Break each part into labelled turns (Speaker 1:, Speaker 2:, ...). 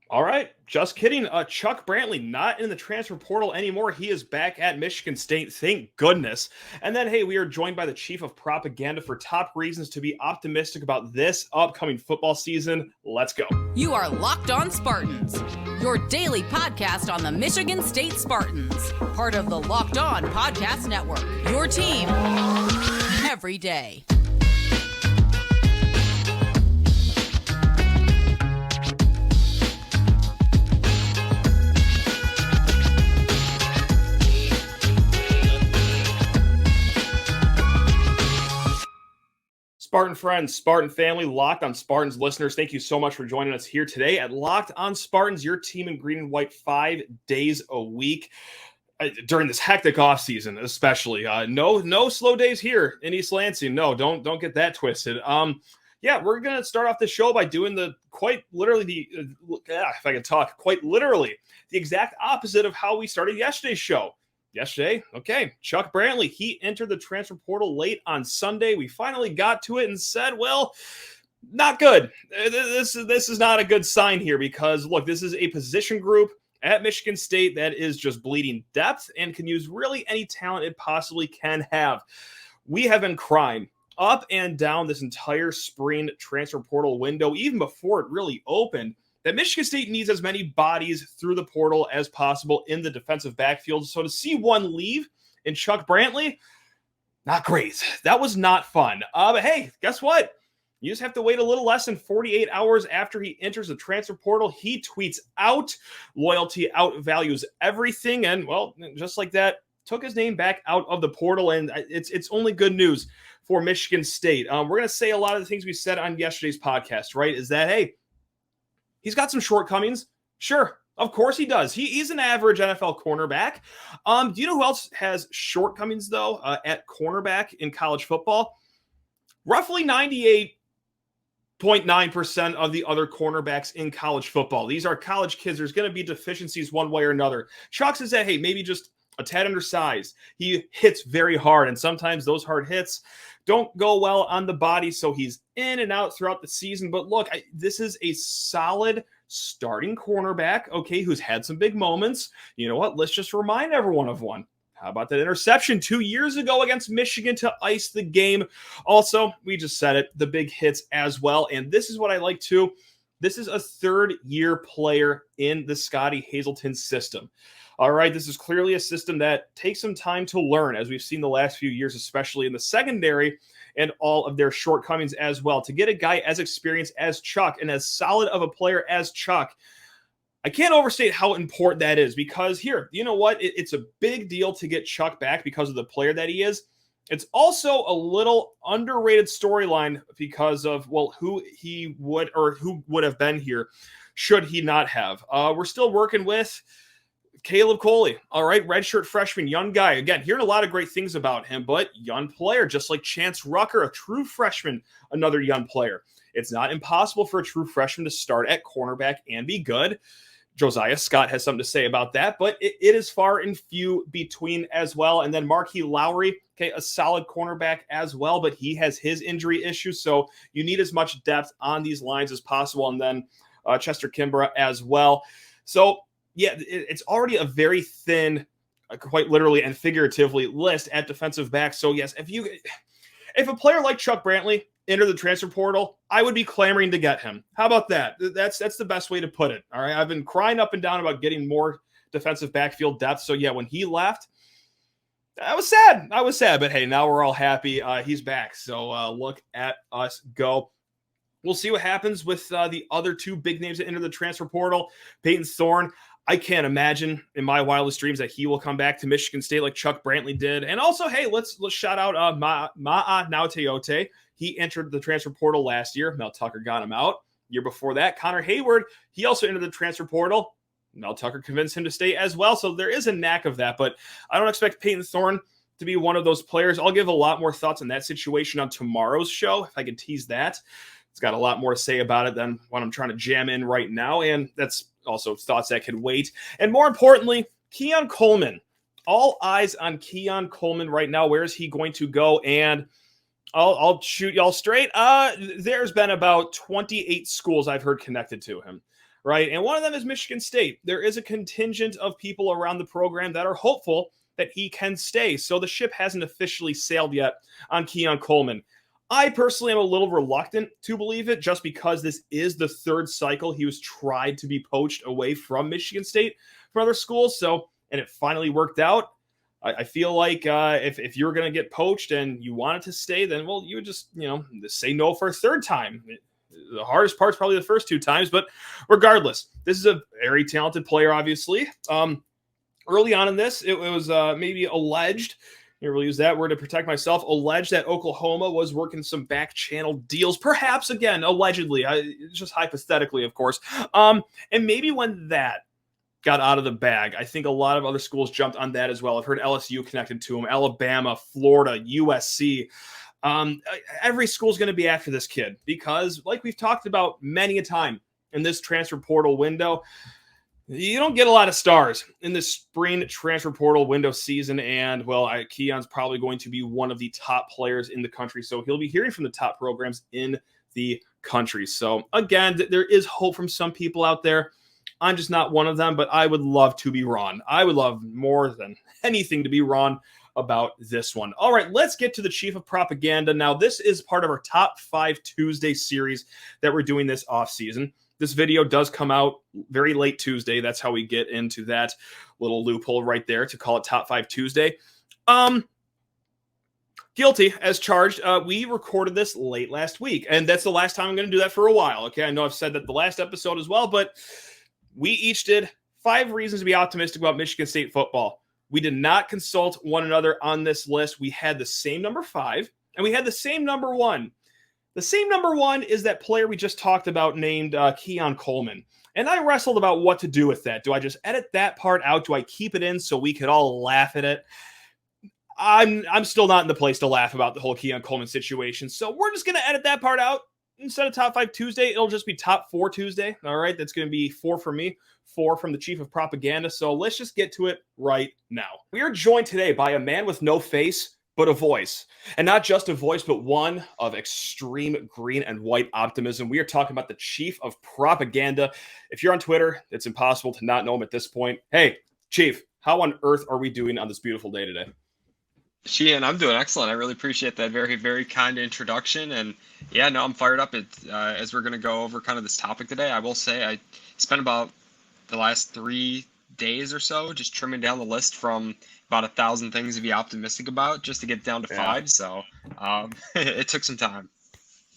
Speaker 1: All right, just kidding. Chuck Brantley not in the transfer portal anymore. He is back at Michigan State. Thank goodness. And then, hey, we are joined by the chief of propaganda for top reasons to be optimistic about this upcoming football season. Let's go.
Speaker 2: You are Locked On Spartans, your daily podcast on the Michigan State Spartans, part of the Locked On Podcast Network. Your team every day.
Speaker 1: Spartan friends, Spartan family, Locked On Spartans listeners, thank you so much for joining us here today at Locked On Spartans, your team in green and white 5 days a week during this hectic offseason, especially. No slow days here in East Lansing. No, don't get that twisted. Yeah, we're going to start off the show by doing quite literally the exact opposite of how we started yesterday's show. Yesterday, okay, Chuck Brantley, he entered the transfer portal late on Sunday. We finally got to it and said, well, not good. This is not a good sign here because, look, this is a position group at Michigan State that is just bleeding depth and can use really any talent it possibly can have. We have been crying up and down this entire spring transfer portal window, even before it really opened, that Michigan State needs as many bodies through the portal as possible in the defensive backfield. So to see one leave in Chuck Brantley, not great. That was not fun. But hey, guess what? You just have to wait a little less than 48 hours after he enters the transfer portal. He tweets out, loyalty outvalues everything. And, well, just like that, took his name back out of the portal. And it's only good news for Michigan State. We're going to say a lot of the things we said on yesterday's podcast, right? Is that, hey, he's got some shortcomings. Sure, of course he does. He's an average NFL cornerback. Do you know who else has shortcomings, though, at cornerback in college football? Roughly 98.9% of the other cornerbacks in college football. These are college kids. There's going to be deficiencies one way or another. Chuck says that, hey, maybe just a tad undersized. He hits very hard, and sometimes those hard hits don't go well on the body, so he's in and out throughout the season. But look, this is a solid starting cornerback, okay, who's had some big moments. You know what? Let's just remind everyone of one. How about that interception 2 years ago against Michigan to ice the game? Also, we just said it, the big hits as well. And this is what I like too. This is a third-year player in the Scotty Hazelton system. All right, this is clearly a system that takes some time to learn, as we've seen the last few years, especially in the secondary and all of their shortcomings as well. To get a guy as experienced as Chuck and as solid of a player as Chuck, I can't overstate how important that is because here, you know what? It's a big deal to get Chuck back because of the player that he is. It's also a little underrated storyline because of, well, who would have been here should he not have. We're still working with Caleb Coley, all right, redshirt freshman, young guy. Again, hearing a lot of great things about him, but young player, just like Chance Rucker, a true freshman, another young player. It's not impossible for a true freshman to start at cornerback and be good. Josiah Scott has something to say about that, but it is far and few between as well. And then Marquis Lowry, okay, a solid cornerback as well, but he has his injury issues, so you need as much depth on these lines as possible. And then Chester Kimbrough as well. So, yeah, it's already a very thin, quite literally and figuratively, list at defensive back. So, yes, if a player like Chuck Brantley entered the transfer portal, I would be clamoring to get him. How about that? That's the best way to put it. All right, I've been crying up and down about getting more defensive backfield depth. So, yeah, when he left, I was sad. But, hey, now we're all happy. He's back. So, look at us go. We'll see what happens with the other two big names that enter the transfer portal. Peyton Thorne, I can't imagine in my wildest dreams that he will come back to Michigan State like Chuck Brantley did. And also, hey, let's shout out Ma'a Nauteote. He entered the transfer portal last year. Mel Tucker got him out. Year before that, Connor Hayward, he also entered the transfer portal. Mel Tucker convinced him to stay as well. So there is a knack of that, but I don't expect Peyton Thorne to be one of those players. I'll give a lot more thoughts on that situation on tomorrow's show, if I can tease that. It's got a lot more to say about it than what I'm trying to jam in right now, and that's also thoughts that could wait. And more importantly, Keon Coleman. All eyes on Keon Coleman right now. Where is he going to go? And I'll shoot y'all straight. There's been about 28 schools I've heard connected to him. right? And one of them is Michigan State. There is a contingent of people around the program that are hopeful that he can stay. So the ship hasn't officially sailed yet on Keon Coleman. I personally am a little reluctant to believe it just because this is the third cycle he was tried to be poached away from Michigan State from other schools. So, and it finally worked out. I feel like if you're going to get poached and you wanted to stay, then, well, you would just, say no for a third time. The hardest part's probably the first 2 times, but regardless, this is a very talented player, obviously. Early on in this, it was maybe alleged, I never really use that word to protect myself, alleged that Oklahoma was working some back channel deals, perhaps, again, allegedly, just hypothetically, of course. And maybe when that got out of the bag, I think a lot of other schools jumped on that as well. I've heard LSU connected to him, Alabama, Florida, USC. Every school's going to be after this kid because, like we've talked about many a time in this transfer portal window, you don't get a lot of stars in this spring transfer portal window season. And, well, Keon's probably going to be one of the top players in the country. So he'll be hearing from the top programs in the country. So, again, there is hope from some people out there. I'm just not one of them, but I would love to be wrong. I would love more than anything to be wrong about this one. All right, let's get to the chief of propaganda. Now, this is part of our Top 5 Tuesday series that we're doing this offseason. This video does come out very late Tuesday. That's how we get into that little loophole right there to call it Top 5 Tuesday. Guilty as charged. We recorded this late last week, and that's the last time I'm going to do that for a while. Okay, I know I've said that the last episode as well, but we each did 5 reasons to be optimistic about Michigan State football. We did not consult one another on this list. We had the same number 5, and we had the same number 1. The same number 1 is that player we just talked about named Keon Coleman. And I wrestled about what to do with that. Do I just edit that part out? Do I keep it in so we could all laugh at it? I'm still not in the place to laugh about the whole Keon Coleman situation. So we're just going to edit that part out. Instead of Top 5 Tuesday, it'll just be Top 4 Tuesday. All right, that's going to be 4 from me, 4 from the chief of propaganda. So let's just get to it right now. We are joined today by a man with no face, but a voice. And not just a voice, but one of extreme green and white optimism. We are talking about the chief of propaganda. If you're on Twitter, it's impossible to not know him at this point. Hey, Chief, how on earth are we doing on this beautiful day today?
Speaker 3: Sheehan, I'm doing excellent. I really appreciate that very, very kind introduction. And yeah, no, I'm fired up. As we're going to go over kind of this topic today, I will say I spent about the last 3 days or so just trimming down the list from about 1,000 things to be optimistic about just to get down to 5. So it took some time.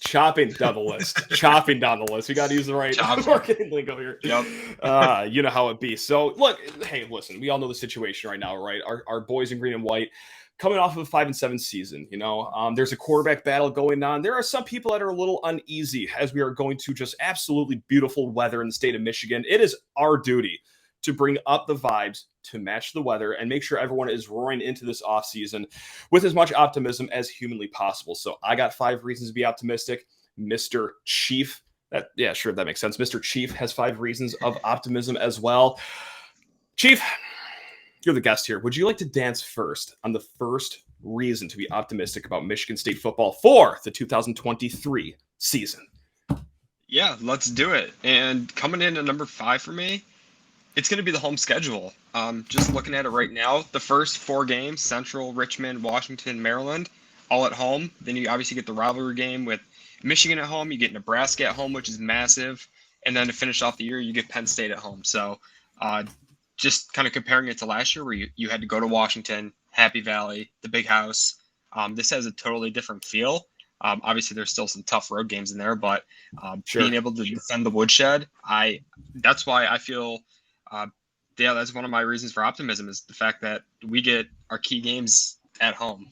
Speaker 1: Chopping down the list. Chopping down the list. We got to use the right marketing lingo here.
Speaker 3: Yep.
Speaker 1: You know how it be. So look, hey, listen, we all know the situation right now, right? Our boys in green and white coming off of a 5-7 season, there's a quarterback battle going on. There are some people that are a little uneasy as we are going to just absolutely beautiful weather in the state of Michigan. It is our duty to bring up the vibes to match the weather and make sure everyone is roaring into this offseason with as much optimism as humanly possible. So I got 5 reasons to be optimistic. Mr. Chief, that makes sense. Mr. Chief has 5 reasons of optimism as well. Chief, you're the guest here. Would you like to dance first on the first reason to be optimistic about Michigan State football for the 2023 season?
Speaker 3: Yeah, let's do it. And coming in at number 5 for me, it's going to be the home schedule. Just looking at it right now, the first 4 games, Central, Richmond, Washington, Maryland, all at home. Then you obviously get the rivalry game with Michigan at home. You get Nebraska at home, which is massive. And then to finish off the year, you get Penn State at home. So just kind of comparing it to last year where you had to go to Washington, Happy Valley, the Big House. This has a totally different feel. Obviously, there's still some tough road games in there, but being able to defend the woodshed, that's why I feel that's one of my reasons for optimism is the fact that we get our key games at home.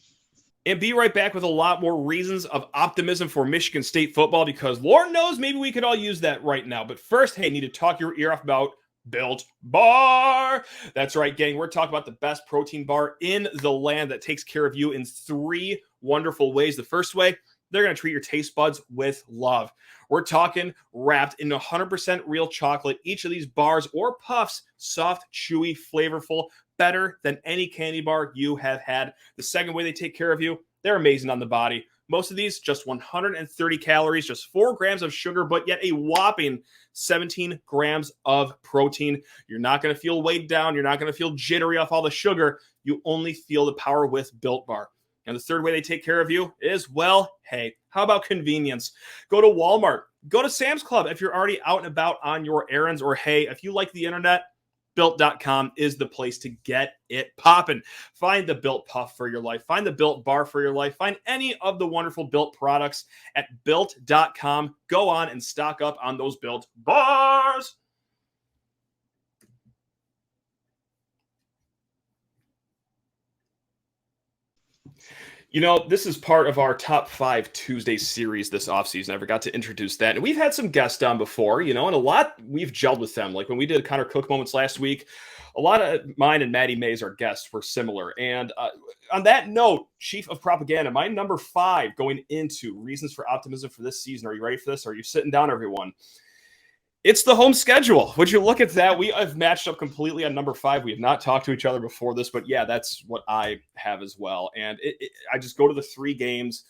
Speaker 1: And be right back with a lot more reasons of optimism for Michigan State football because Lord knows maybe we could all use that right now. But first, hey, need to talk your ear off about Built Bar. That's right, gang. We're talking about the best protein bar in the land that takes care of you in 3 wonderful ways. The first way, they're going to treat your taste buds with love. We're talking wrapped in 100% real chocolate. Each of these bars or puffs, soft, chewy, flavorful, better than any candy bar you have had. The second way they take care of you, they're amazing on the body. Most of these, just 130 calories, just 4 grams of sugar, but yet a whopping 17 grams of protein. You're not going to feel weighed down. You're not going to feel jittery off all the sugar. You only feel the power with Built Bar. And the third way they take care of you is, well, hey, how about convenience? Go to Walmart. Go to Sam's Club if you're already out and about on your errands. Or, hey, if you like the internet, Built.com is the place to get it popping. Find the Built Puff for your life. Find the Built Bar for your life. Find any of the wonderful Built products at Built.com. Go on and stock up on those Built Bars. You know, this is part of our Top 5 Tuesday series this offseason. I forgot to introduce that. And we've had some guests on before, you know, and a lot we've gelled with them. Like when we did Connor Cook Moments last week, a lot of mine and Maddie Mays, our guests, were similar. And on that note, Chief of Propaganda, my number 5 going into reasons for optimism for this season. Are you ready for this? Are you sitting down, everyone? It's the home schedule. Would you look at that? We have matched up completely on number 5. We have not talked to each other before this, but yeah, that's what I have as well. And I just go to the 3 games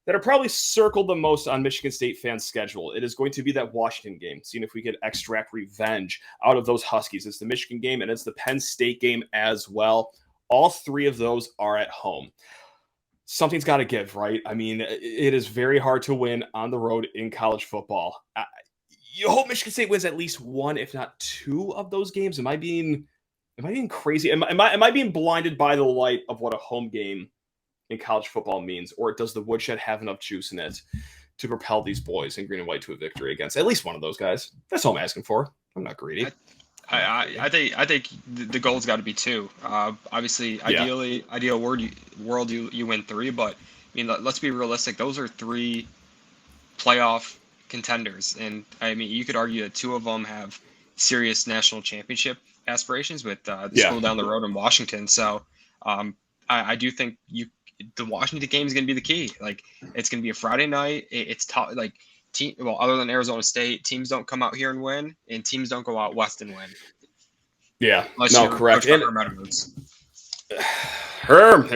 Speaker 1: that are probably circled the most on Michigan State fans' schedule. It is going to be that Washington game, seeing if we could extract revenge out of those Huskies. It's the Michigan game and it's the Penn State game as well. All 3 of those are at home. Something's got to give, right? I mean, it is very hard to win on the road in college football. You hope Michigan State wins at least 1, if not 2 of those games. Am I being crazy? Am I being blinded by the light of what a home game in college football means? Or does the woodshed have enough juice in it to propel these boys in green and white to a victory against at least one of those guys? That's all I'm asking for. I'm not greedy.
Speaker 3: I think the goal's got to be 2. Obviously, ideal world you win 3, but I mean, let's be realistic. Those are 3 playoff contenders, and I mean, you could argue that 2 of them have serious national championship aspirations with the school down the road in Washington. So I do think the Washington game is going to be the key. Like, it's going to be a Friday night. It's tough. Like, other than Arizona State, teams don't come out here and win, and teams don't go out west and win.
Speaker 1: Yeah, no, correct. Herm.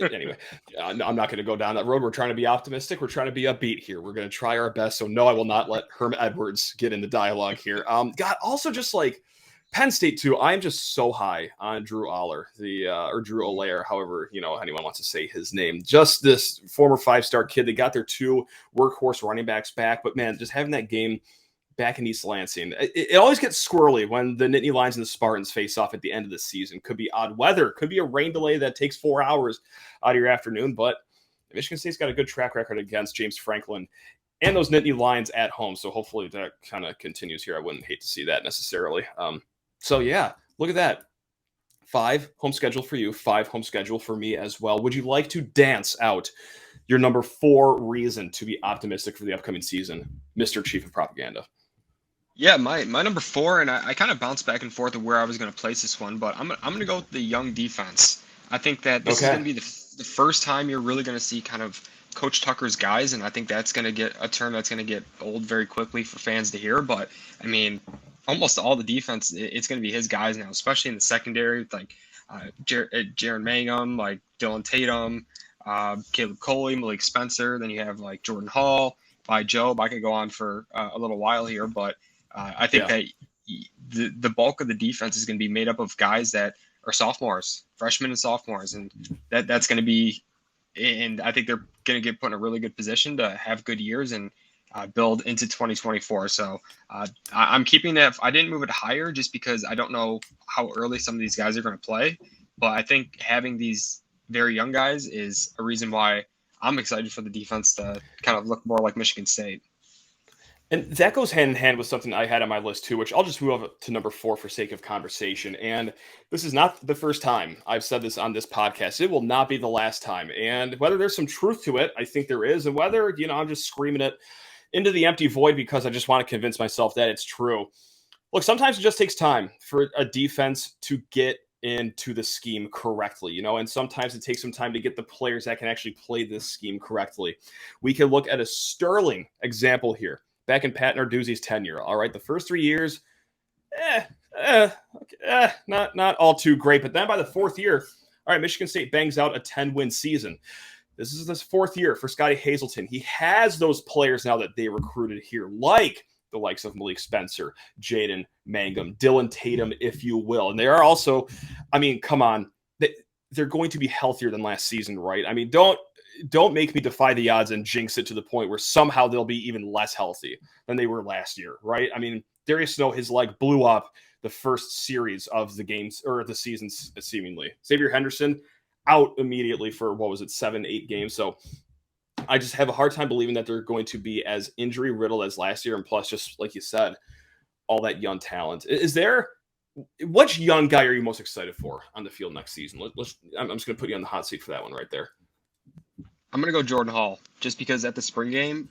Speaker 1: Anyway, I'm not going to go down that road. We're trying to be optimistic. We're trying to be upbeat here. We're going to try our best. So no, I will not let Herm Edwards get in the dialogue here. God, also just like Penn State too. I'm just so high on Drew Aller, or Drew Allaire, however anyone wants to say his name. Just this former 5-star kid. They got their 2 workhorse running backs back, but man, just having that game back in East Lansing. It always gets squirrely when the Nittany Lions and the Spartans face off at the end of the season. Could be odd weather. Could be a rain delay that takes 4 hours out of your afternoon. But Michigan State's got a good track record against James Franklin and those Nittany Lions at home. So hopefully that kind of continues here. I wouldn't hate to see that necessarily. So yeah, look at that. 5 home schedule for you, 5 home schedule for me as well. Would you like to dance out your number 4 reason to be optimistic for the upcoming season, Mr. Chief of Propaganda?
Speaker 3: Yeah, my number 4, and I kind of bounced back and forth of where I was going to place this one, but I'm going to go with the young defense. I think that this is going to be the first time you're really going to see kind of Coach Tucker's guys, and I think that's going to get a term that's going to get old very quickly for fans to hear. But I mean, almost all the defense, it's going to be his guys now, especially in the secondary, like Jaron Mangum, like Dylan Tatum, Caleb Coley, Malik Spencer. Then you have like Jordan Hall, by Job. I could go on for a little while here, but I think that the bulk of the defense is going to be made up of guys that are sophomores, freshmen and sophomores, and that's going to be, and I think they're going to get put in a really good position to have good years and build into 2024. So I'm keeping that. I didn't move it higher just because I don't know how early some of these guys are going to play, but I think having these very young guys is a reason why I'm excited for the defense to kind of look more like Michigan State.
Speaker 1: And that goes hand in hand with something I had on my list too, which I'll just move up to number 4 for sake of conversation. And this is not the first time I've said this on this podcast. It will not be the last time. And whether there's some truth to it, I think there is. And whether, I'm just screaming it into the empty void because I just want to convince myself that it's true. Look, sometimes it just takes time for a defense to get into the scheme correctly, and sometimes it takes some time to get the players that can actually play this scheme correctly. We can look at a sterling example here. Back in Pat Narduzzi's tenure, all right, the first 3 years, not all too great. But then by the 4th year, all right, Michigan State bangs out a 10-win season. This is this 4th year for Scotty Hazelton. He has those players now that they recruited here, like the likes of Malik Spencer, Jaden Mangum, Dylan Tatum, if you will. And they are also, I mean, come on, they're going to be healthier than last season, right? I mean, don't make me defy the odds and jinx it to the point where somehow they'll be even less healthy than they were last year, right? I mean, Darius Snow, his leg blew up the first series of the games or the season, seemingly. Xavier Henderson out immediately for, 7-8 games. So I just have a hard time believing that they're going to be as injury riddled as last year. And plus, just like you said, all that young talent. Which young guy are you most excited for on the field next season? I'm just going to put you on the hot seat for that one right there.
Speaker 3: I'm going to go Jordan Hall, just because at the spring game,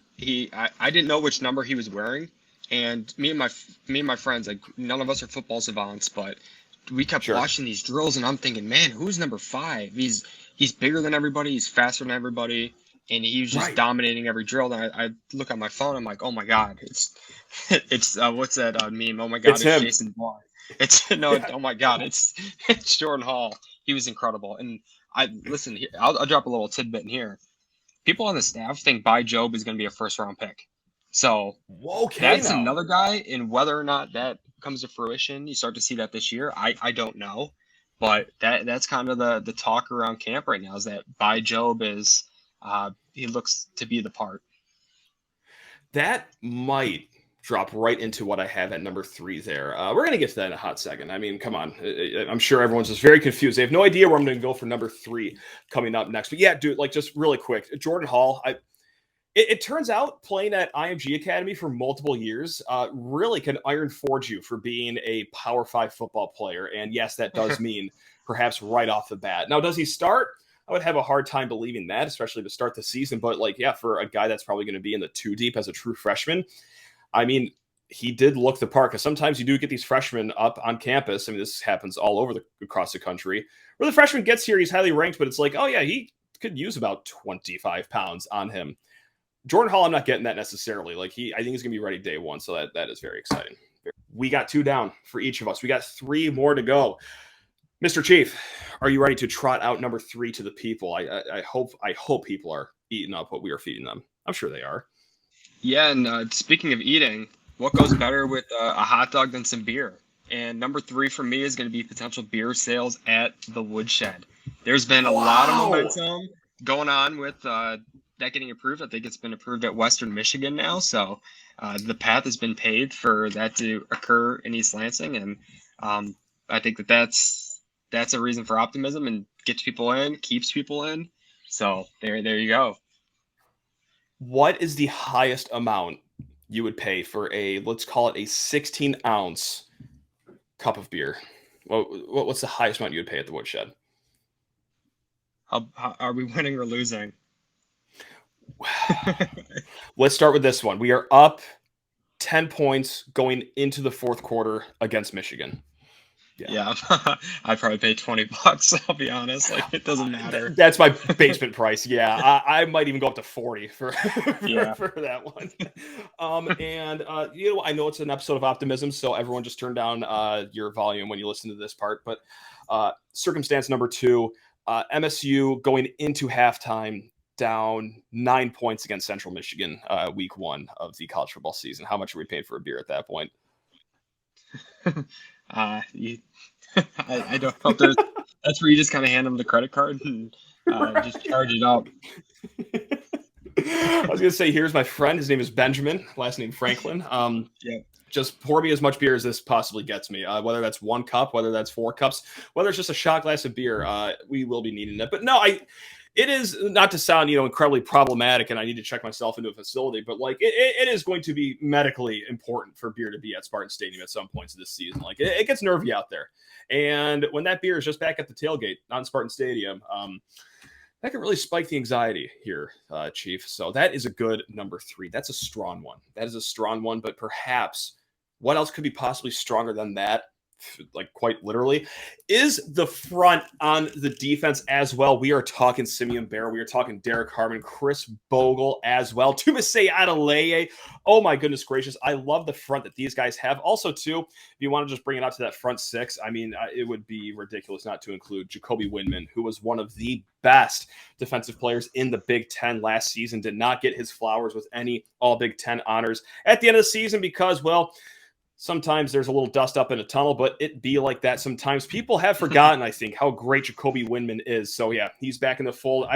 Speaker 3: I didn't know which number he was wearing. And me and my friends, like, none of us are football savants, but we kept watching these drills, and I'm thinking, man, who's number 5? He's bigger than everybody, he's faster than everybody, and he was just dominating every drill. And I look at my phone, I'm like, oh my god, it's what's that meme? Oh my god, it's Jason Bourne. Oh my god, it's Jordan Hall. He was incredible. And I'll drop a little tidbit in here. People on the staff think Bai Jobe is going to be a first-round pick. So that's another guy, and whether or not that comes to fruition, you start to see that this year. I don't know, but that's kind of the talk around camp right now, is that Bai Jobe is he looks to be the part.
Speaker 1: That might drop right into what I have at number 3 there. We're going to get to that in a hot second. I mean, come on. I'm sure everyone's just very confused. They have no idea where I'm going to go for number 3 coming up next. But yeah, dude, like, just really quick, Jordan Hall, it turns out playing at IMG Academy for multiple years really can iron forge you for being a Power 5 football player. And yes, that does mean perhaps right off the bat. Now, does he start? I would have a hard time believing that, especially to start the season. But like, yeah, for a guy that's probably going to be in the 2 deep as a true freshman, I mean, he did look the part, because sometimes you do get these freshmen up on campus. I mean, this happens all over across the country, where the freshman gets here, he's highly ranked, but it's like, oh yeah, he could use about 25 pounds on him. Jordan Hall, I'm not getting that necessarily. Like, I think he's going to be ready day one, so that is very exciting. We got 2 down for each of us. We got 3 more to go. Mr. Chief, are you ready to trot out number 3 to the people? I hope people are eating up what we are feeding them. I'm sure they are.
Speaker 3: Yeah, and speaking of eating, what goes better with a hot dog than some beer? And number 3 for me is going to be potential beer sales at the Woodshed. There's been a lot of momentum going on with that getting approved. I think it's been approved at Western Michigan now, so the path has been paved for that to occur in East Lansing, and I think that's a reason for optimism, and gets people in, keeps people in. So there you go.
Speaker 1: What is the highest amount you would pay for let's call it a 16-ounce cup of beer? What's the highest amount you would pay at the Woodshed?
Speaker 3: How are we winning or losing?
Speaker 1: Let's start with this one. We are up 10 points going into the 4th quarter against Michigan.
Speaker 3: Yeah. I'd probably pay $20. I'll be honest. Like, it doesn't matter.
Speaker 1: That's my basement price. Yeah. I might even go up to 40 for that one. And I know it's an episode of Optimism, so everyone just turn down your volume when you listen to this part. But circumstance number 2, MSU going into halftime down 9 points against Central Michigan, week 1 of the college football season. How much are we paying for a beer at that point?
Speaker 3: I don't know if that's where you just kind of hand them the credit card and just charge it up.
Speaker 1: I was going to say, here's my friend. His name is Benjamin, last name Franklin. Just pour me as much beer as this possibly gets me, whether that's 1 cup, whether that's 4 cups, whether it's just a shot glass of beer. We will be needing it. But no, it is, not to sound, incredibly problematic, and I need to check myself into a facility, but like it is going to be medically important for beer to be at Spartan Stadium at some points of this season. Like, it gets nervy out there. And when that beer is just back at the tailgate, not in Spartan Stadium, that can really spike the anxiety here, Chief. So that is a good number 3. That's a strong one. That is a strong one, but perhaps what else could be possibly stronger than that? like quite literally, is the front on the defense as well. We are talking Simeon Barrow. We are talking Derek Harmon, Chris Bogle as well. Tumisei Adeleye. Oh my goodness gracious. I love the front that these guys have. Also, too, if you want to just bring it up to that front six, I mean, it would be ridiculous not to include Jacoby Windman, who was one of the best defensive players in the Big Ten last season, did not get his flowers with any All Big Ten honors at the end of the season because, well, sometimes there's a little dust up in a tunnel, but it be like that sometimes. People have forgotten, I think, how great Jacoby Windman is. So, yeah, he's back in the fold.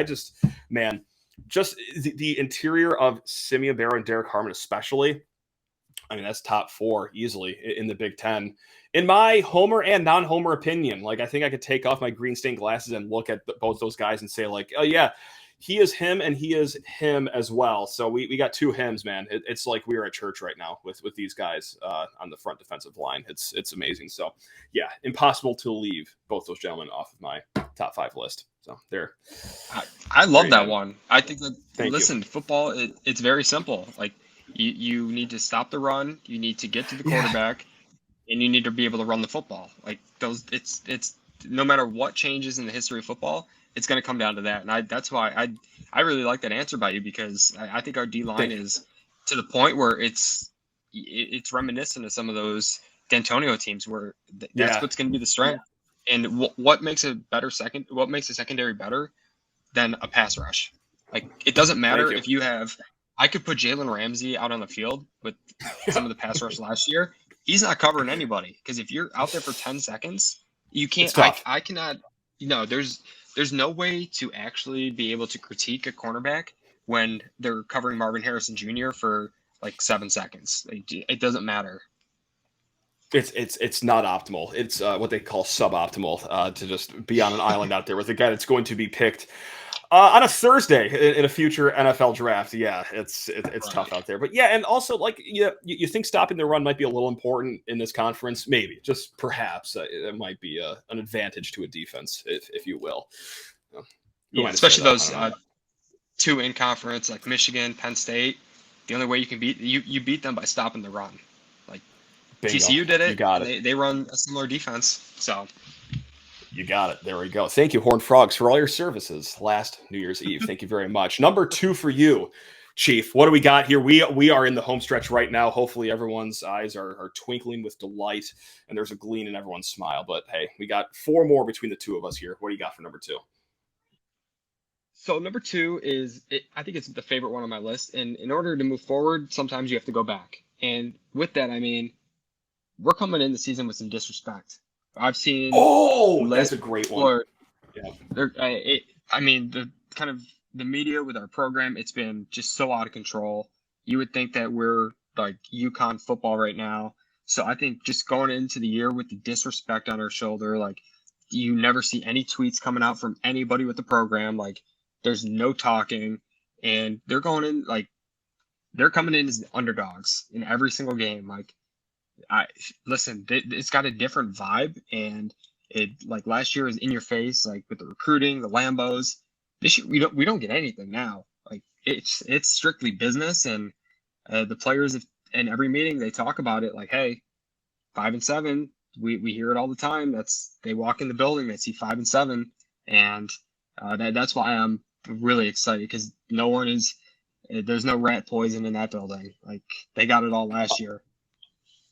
Speaker 1: Just the interior of Simeon Barrow and Derek Harmon especially, I mean, that's top 4 easily in the Big Ten. In my homer and non-homer opinion, like, I think I could take off my green stained glasses and look at both those guys and say, like, oh, yeah, he is him and he is him as well. So we got 2 hims, man. It's like we are at church right now with these guys on the front defensive line. It's amazing. So, yeah, impossible to leave both those gentlemen off of my top 5 list. So there.
Speaker 3: I love that one. I think that,
Speaker 1: Thank you.
Speaker 3: football, it's very simple. Like, you need to stop the run. You need to get to the quarterback. And you need to be able to run the football. Like, those, it's no matter what changes in the history of football, it's going to come down to that. And that's why I really like that answer by you, because I think our D-line is to the point where it's reminiscent of some of those D'Antonio teams where that's what's going to be the strength. And what makes a secondary better than a pass rush? Like, it doesn't matter if you have – I could put Jalen Ramsey out on the field with some of the pass rush last year. He's not covering anybody, because if you're out there for 10 seconds, you can't – I cannot – there's no way to actually be able to critique a cornerback when they're covering Marvin Harrison Jr. for like 7 seconds. It doesn't matter.
Speaker 1: It's not optimal. It's what they call suboptimal to just be on an island out there with a guy that's going to be picked on a Thursday in a future NFL draft. Yeah, it's tough out there. But yeah, and also, like, you think stopping the run might be a little important in this conference? Maybe, just perhaps it might be an advantage to a defense, if you will.
Speaker 3: Especially those 2 in conference like Michigan, Penn State. The only way you can beat them by stopping the run. Like, Bingo. TCU did it. You got it. They run a similar defense, so.
Speaker 1: You got it. There we go. Thank you, Horned Frogs, for all your services last New Year's Eve. Thank you very much. Number 2 for you, Chief. What do we got here? We are in the home stretch right now. Hopefully everyone's eyes are twinkling with delight, and there's a gleam in everyone's smile. But, hey, we got 4 more between the 2 of us here. What do you got for number 2?
Speaker 3: So number 2 I think it's the favorite one on my list. And in order to move forward, sometimes you have to go back. And with that, I mean, we're coming in the season with some disrespect. I've seen.
Speaker 1: Oh, that's a great one.
Speaker 3: I mean, the media with our program, it's been just so out of control. You would think that we're like UConn football right now. So I think just going into the year with the disrespect on our shoulder, like, you never see any tweets coming out from anybody with the program. Like, there's no talking, and they're coming in as underdogs in every single game. Like, it's got a different vibe, and it, like, last year was in your face, like with the recruiting, the Lambos. This year we don't get anything now. Like, it's strictly business, and the players in every meeting they talk about it. Like, hey, 5-7, we hear it all the time. They walk in the building, they see 5-7, and that's why I'm really excited, because there's no rat poison in that building. Like, they got it all last year.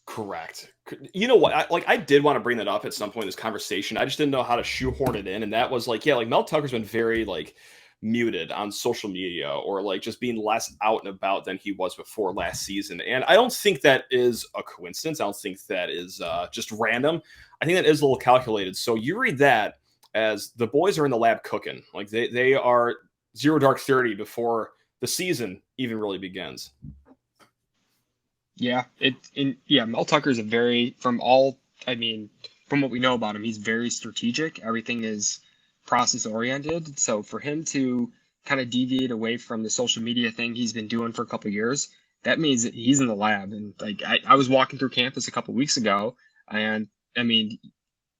Speaker 1: Correct. You know what? I did want to bring that up at some point in this conversation. I just didn't know how to shoehorn it in. And that was like, Mel Tucker's been very, like, muted on social media, or like just being less out and about than he was before last season. And I don't think that is a coincidence. I don't think that is just random. I think that is a little calculated. So you read that as the boys are in the lab cooking. Like, they are 0 dark 30 before the season even really begins.
Speaker 3: Yeah, Mel Tucker's from what we know about him, he's very strategic. Everything is process oriented. So for him to kind of deviate away from the social media thing he's been doing for a couple of years, that means that he's in the lab. And like, I was walking through campus a couple of weeks ago, and I mean,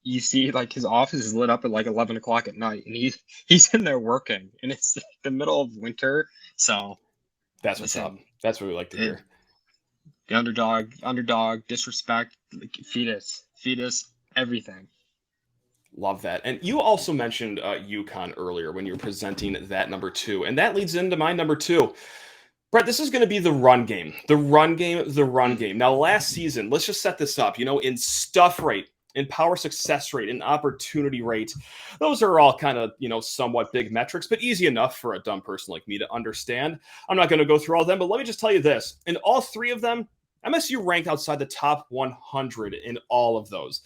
Speaker 3: you see, like, his office is lit up at like 11 o'clock at night, and he's in there working, and it's the middle of winter. So
Speaker 1: that's what's up. That's what we like to hear.
Speaker 3: The underdog, disrespect, like, fetus. everything.
Speaker 1: Love that. And you also mentioned UConn earlier when you were presenting that number 2, and that leads into my number 2. Brett, this is going to be the run game. The run game, the run game. Now, last season, let's just set this up, in stuff rate, in power success rate, in opportunity rate. Those are all kind of, somewhat big metrics, but easy enough for a dumb person like me to understand. I'm not going to go through all of them, but let me just tell you this. In all 3 of them, MSU ranked outside the top 100 in all of those.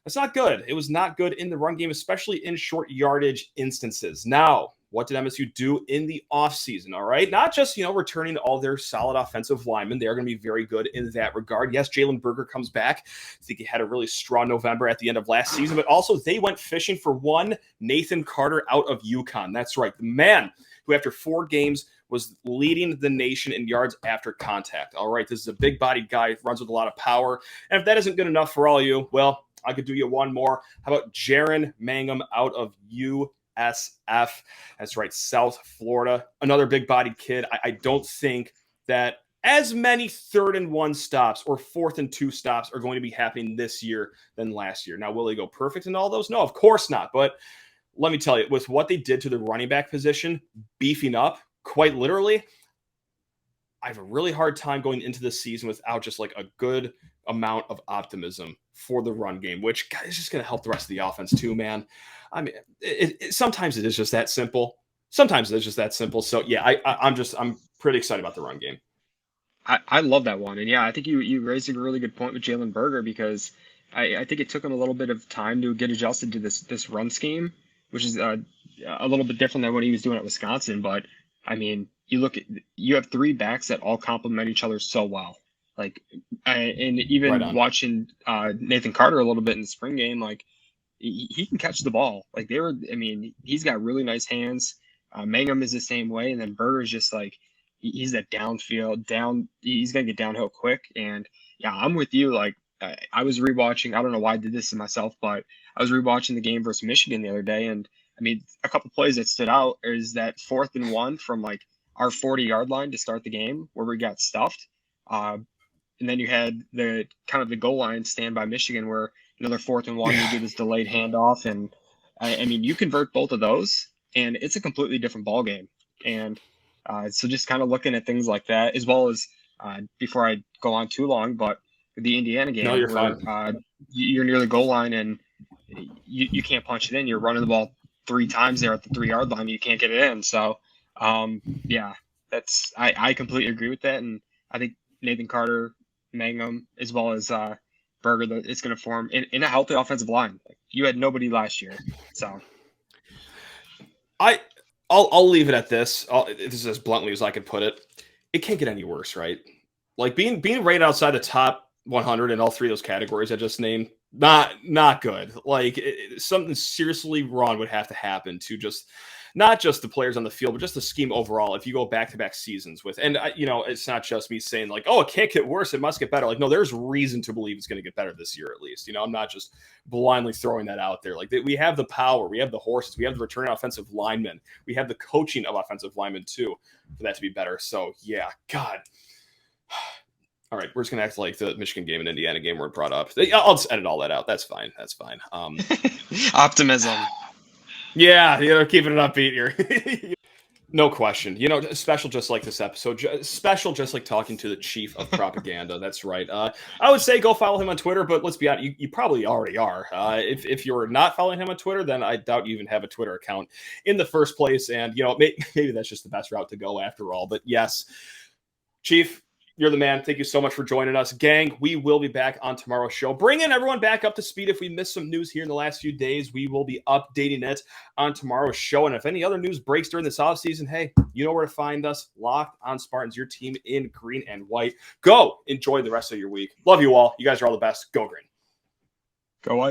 Speaker 1: That's not good. It was not good in the run game, especially in short yardage instances. Now, what did MSU do in the offseason? All right. Not just, returning all their solid offensive linemen. They are going to be very good in that regard. Yes, Jalen Berger comes back. I think he had a really strong November at the end of last season, but also they went fishing for one Nathan Carter out of UConn. That's right. The man who after 4 games was leading the nation in yards after contact. All right. This is a big bodied guy, runs with a lot of power. And if that isn't good enough for all you, well, I could do you one more. How about Jaren Mangum out of USF? That's right, South Florida. Another big-bodied kid. I don't think that as many 3rd and 1 stops or 4th and 2 stops are going to be happening this year than last year. Now, will they go perfect in all those? No, of course not. But let me tell you, with what they did to the running back position, beefing up, quite literally, I have a really hard time going into this season without just like a good amount of optimism for the run game, which is just going to help the rest of the offense too, man. I mean, sometimes it is just that simple. Sometimes it's just that simple. So yeah, I'm pretty excited about the run game.
Speaker 3: I love that one. And yeah, I think you raised a really good point with Jalen Berger, because I think it took him a little bit of time to get adjusted to this run scheme, which is a little bit different than what he was doing at Wisconsin. But I mean, you have 3 backs that all complement each other so well. And even
Speaker 1: right
Speaker 3: watching Nathan Carter a little bit in the spring game, he can catch the ball. He's got really nice hands. Mangum is the same way. And then Berger's just he's that downfield, he's going to get downhill quick. And yeah, I'm with you. I was rewatching, I don't know why I did this to myself, but I was rewatching the game versus Michigan the other day. And a couple plays that stood out is that 4th and 1 from our 40-yard line to start the game where we got stuffed. And then you had the kind of the goal line stand by Michigan where another 4th and 1, you do this delayed handoff. And you convert both of those and it's a completely different ball game. And so just kind of looking at things like that, as well as before I go on too long, but the Indiana game, you're near the goal line and you can't punch it in. You're running the ball 3 times there at the 3-yard line. You can't get it in. So yeah, I completely agree with that. And I think Nathan Carter, Mangum, as well as Berger, it's going to form in a healthy offensive line. You had nobody last year, so
Speaker 1: I'll leave it at this. This is as bluntly as I could put it. It can't get any worse, right? Being right outside the top 100 in all 3 of those categories I just named, not good. Something seriously wrong would have to happen to just not just the players on the field, but just the scheme overall. If you go back-to-back seasons with, and it's not just me saying oh, it can't get worse, it must get better. No, there's reason to believe it's going to get better this year at least. I'm not just blindly throwing that out there. We have the power, we have the horses, we have the returning offensive linemen, we have the coaching of offensive linemen too for that to be better. So yeah, God. All right, we're just gonna act like the Michigan game and Indiana game weren't brought up. I'll just edit all that out. That's fine.
Speaker 3: Optimism.
Speaker 1: Yeah, keeping it upbeat here. No question. Special just like this episode. Special just like talking to the chief of propaganda. That's right. I would say go follow him on Twitter, but let's be honest, you probably already are. If you're not following him on Twitter, then I doubt you even have a Twitter account in the first place. And, maybe that's just the best route to go after all. But yes, Chief, you're the man. Thank you so much for joining us. Gang, we will be back on tomorrow's show. Bringing everyone back up to speed. If we missed some news here in the last few days, we will be updating it on tomorrow's show. And if any other news breaks during this offseason, hey, you know where to find us. Locked on Spartans, your team in green and white. Go enjoy the rest of your week. Love you all. You guys are all the best. Go green.